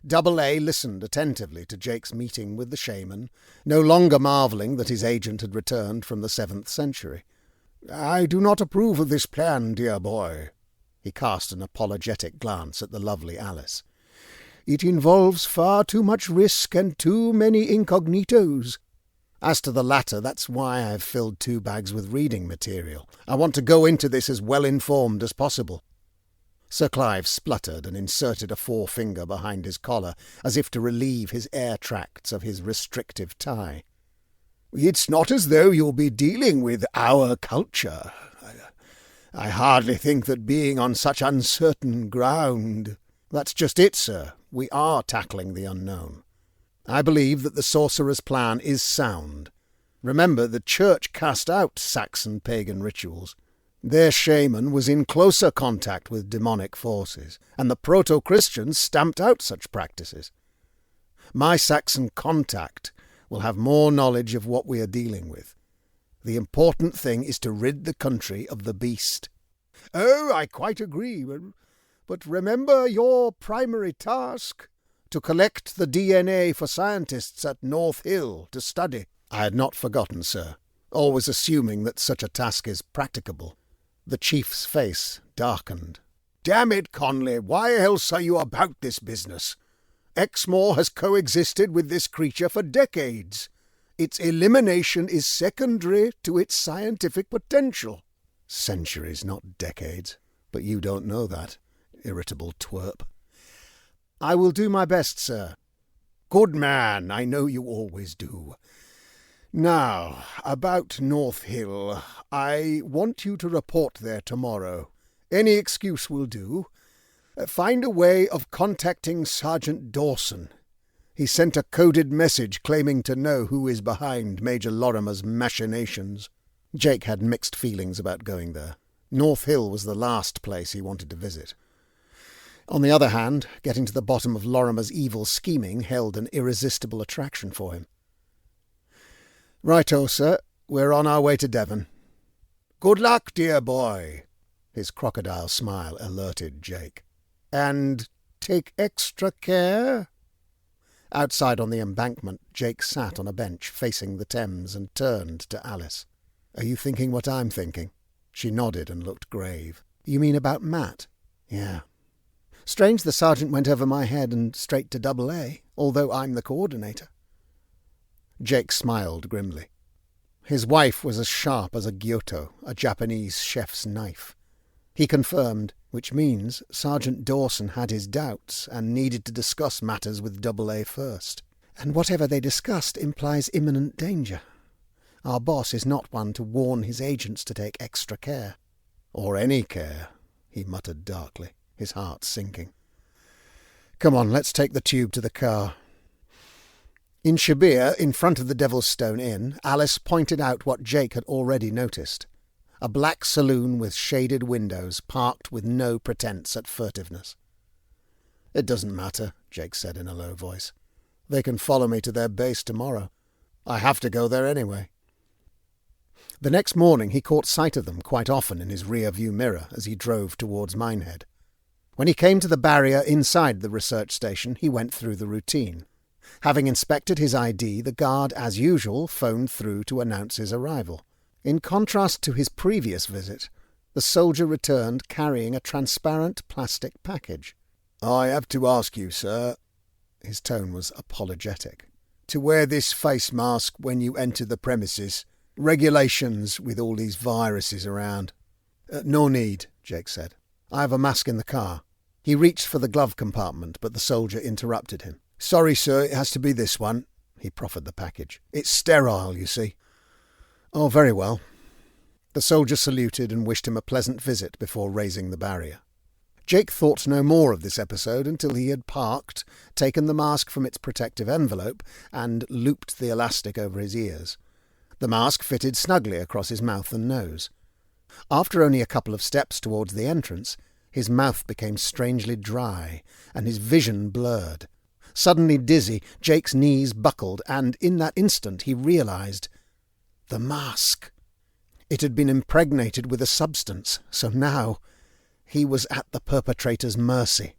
Double A listened attentively to Jake's meeting with the shaman, no longer marvelling that his agent had returned from the 7th century. "I do not approve of this plan, dear boy." He cast an apologetic glance at the lovely Alice. "It involves far too much risk and too many incognitos. As to the latter, that's why I've filled 2 bags with reading material. I want to go into this as well-informed as possible." Sir Clive spluttered and inserted a forefinger behind his collar, as if to relieve his air tracts of his restrictive tie. "It's not as though you'll be dealing with our culture. I hardly think that being on such uncertain ground—" "That's just it, sir. We are tackling the unknown. I believe that the sorcerer's plan is sound. Remember, the Church cast out Saxon pagan rituals. Their shaman was in closer contact with demonic forces, and the proto-Christians stamped out such practices. My Saxon contact will have more knowledge of what we are dealing with. The important thing is to rid the country of the beast." "Oh, I quite agree. But remember your primary task, to collect the DNA for scientists at North Hill to study." "I had not forgotten, sir, always assuming that such a task is practicable." The chief's face darkened. "Damn it, Conley, why else are you about this business? Exmoor has coexisted with this creature for decades. Its elimination is secondary to its scientific potential." "Centuries, not decades. But you don't know that, irritable twerp." "I will do my best, sir." "Good man, I know you always do. Now, about North Hill, I want you to report there tomorrow. Any excuse will do. Find a way of contacting Sergeant Dawson. He sent a coded message claiming to know who is behind Major Lorimer's machinations." Jake had mixed feelings about going there. North Hill was the last place he wanted to visit. On the other hand, getting to the bottom of Lorimer's evil scheming held an irresistible attraction for him. "Righto, sir. We're on our way to Devon." "Good luck, dear boy." His crocodile smile alerted Jake. "And take extra care." Outside on the embankment, Jake sat on a bench facing the Thames and turned to Alice. "Are you thinking what I'm thinking?" She nodded and looked grave. "You mean about Matt?" "Yeah. Strange the sergeant went over my head and straight to Double A, although I'm the coordinator." Jake smiled grimly. His wife was as sharp as a Gyuto, a Japanese chef's knife. He confirmed, which means Sergeant Dawson had his doubts and needed to discuss matters with Double A first. And whatever they discussed implies imminent danger. Our boss is not one to warn his agents to take extra care. "Or any care," he muttered darkly, his heart sinking. "Come on, let's take the tube to the car." In Shabir, in front of the Devil's Stone Inn, Alice pointed out what Jake had already noticed. A black saloon with shaded windows, parked with no pretence at furtiveness. "It doesn't matter," Jake said in a low voice. "They can follow me to their base tomorrow. I have to go there anyway." The next morning he caught sight of them quite often in his rear-view mirror as he drove towards Minehead. When he came to the barrier inside the research station, he went through the routine. Having inspected his ID, the guard, as usual, phoned through to announce his arrival. In contrast to his previous visit, the soldier returned carrying a transparent plastic package. "I have to ask you, sir," his tone was apologetic, "to wear this face mask when you enter the premises. Regulations with all these viruses around." "No need," Jake said. "I have a mask in the car." He reached for the glove compartment, but the soldier interrupted him. "Sorry, sir, it has to be this one." He proffered the package. "It's sterile, you see." "Oh, very well." The soldier saluted and wished him a pleasant visit before raising the barrier. Jake thought no more of this episode until he had parked, taken the mask from its protective envelope, and looped the elastic over his ears. The mask fitted snugly across his mouth and nose. After only a couple of steps towards the entrance, his mouth became strangely dry, and his vision blurred. Suddenly dizzy, Jake's knees buckled, and in that instant he realized the mask. It had been impregnated with a substance, so now he was at the perpetrator's mercy.